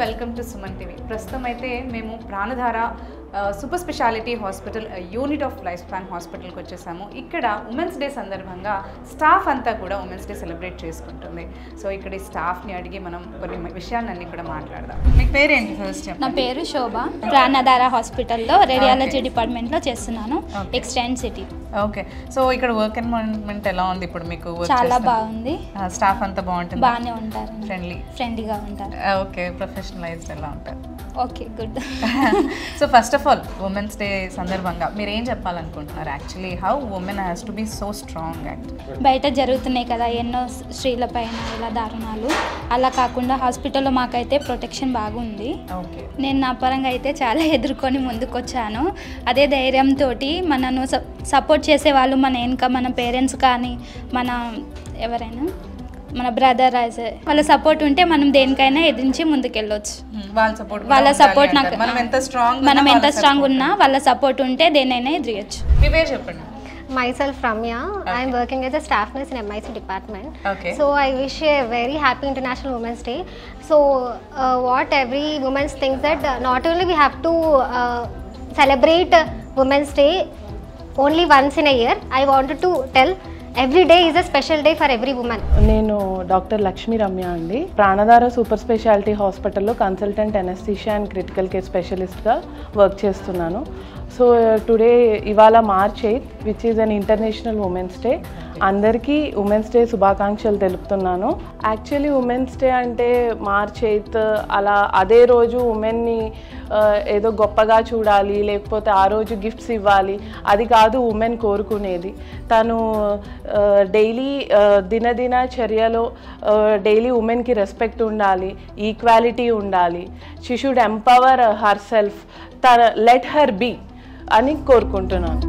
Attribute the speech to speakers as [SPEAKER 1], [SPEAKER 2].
[SPEAKER 1] Welcome to Suman TV. ప్రస్తుతం అయితే మేము Pranadhara super speciality hospital unit of life span హాస్పిటల్కి వచ్చేసాము. ఇక్కడ ఉమెన్స్ డే సందర్భంగా స్టాఫ్ అంతా కూడా ఉమెన్స్ డే సెలబ్రేట్ చేసుకుంటుంది. సో ఇక్కడ ఈ స్టాఫ్ని అడిగి మనం కొన్ని విషయాలన్నీ కూడా మాట్లాడదాం. మీ పేరేంటి ఫస్ట్?
[SPEAKER 2] నా పేరు శోభ. ప్రాణధార హాస్పిటల్లో రేడియాలజీ డిపార్ట్మెంట్లో చేస్తున్నాను, ఎక్స్టెండ్ సిటీ.
[SPEAKER 1] ఓకే, సో ఇక్కడ వర్క్ ఎన్వైరన్మెంట్ ఎలా ఉంది ఇప్పుడు మీకు?
[SPEAKER 2] చాలా బాగుంది.
[SPEAKER 1] స్టాఫ్ అంతా బాగుంటుంది?
[SPEAKER 2] బాగానే ఉంటారు, ఫ్రెండ్లీగా ఉంటారు.
[SPEAKER 1] ఓకే, ప్రొఫెషనలైజ్డ్ ఎలా ఉంటారు?
[SPEAKER 2] Okay, good.
[SPEAKER 1] So first of all women's day సందర్భంగా మీరు ఏం చెప్పాలనుకుంటున్నారు? Actually how women has to be so strong act.
[SPEAKER 2] బయట జరుగుతున్నాయి కదా ఎన్నో స్త్రీల పైన ఇలా దారుణాలు, అలా కాకుండా హాస్పిటల్లో మాకైతే ప్రొటెక్షన్ బాగుంది.
[SPEAKER 1] ఓకే,
[SPEAKER 2] నేను నా పరంగా అయితే చాలా ఎదుర్కొని ముందుకొచ్చాను. అదే ధైర్యంతో మనను సపోర్ట్ చేసేవాళ్ళు మన వెనుక మన పేరెంట్స్ కానీ మన ఎవరైనా మన బ్రదర్ వాళ్ళ సపోర్ట్ ఉంటే మనం దేనికైనా ఎదిరించి ముందుకెళ్ళొచ్చు. వాళ్ళ సపోర్ట్ నాకు మనం ఎంత స్ట్రాంగ్ ఉన్నా వాళ్ళ సపోర్ట్ ఉంటే దేనైనా ఎదిరియచ్చు.
[SPEAKER 1] మీ పేరు చెప్పండి.
[SPEAKER 3] Myself Ramya. Okay. I am working as a staff nurse in MIC department.
[SPEAKER 1] Okay.
[SPEAKER 3] So I wish a very happy International Women's Day. So what every woman thinks that not only we have to celebrate Women's Day only once in a year. I wanted to tell every day is a special day for every woman.
[SPEAKER 4] నేను doctor Lakshmi Ramya అండి. Pranadhara super speciality హాస్పిటల్లో consultant anaesthesia and critical care స్పెషలిస్ట్గా work చేస్తున్నాను. So today ఇవాళ March 8th which is an international women's day. అందరికీ women's day శుభాకాంక్షలు తెలుపుతున్నాను. Actually women's day అంటే March 8th అలా అదే రోజు ఉమెన్ని ఏదో గొప్పగా చూడాలి, లేకపోతే ఆ రోజు గిఫ్ట్స్ ఇవ్వాలి, అది కాదు ఉమెన్ కోరుకునేది. తను డైలీ దినదిన చర్యలో డైలీ ఉమెన్కి రెస్పెక్ట్ ఉండాలి, ఈక్వాలిటీ ఉండాలి. She should empower herself, let her be అని కోరుకుంటున్నాను.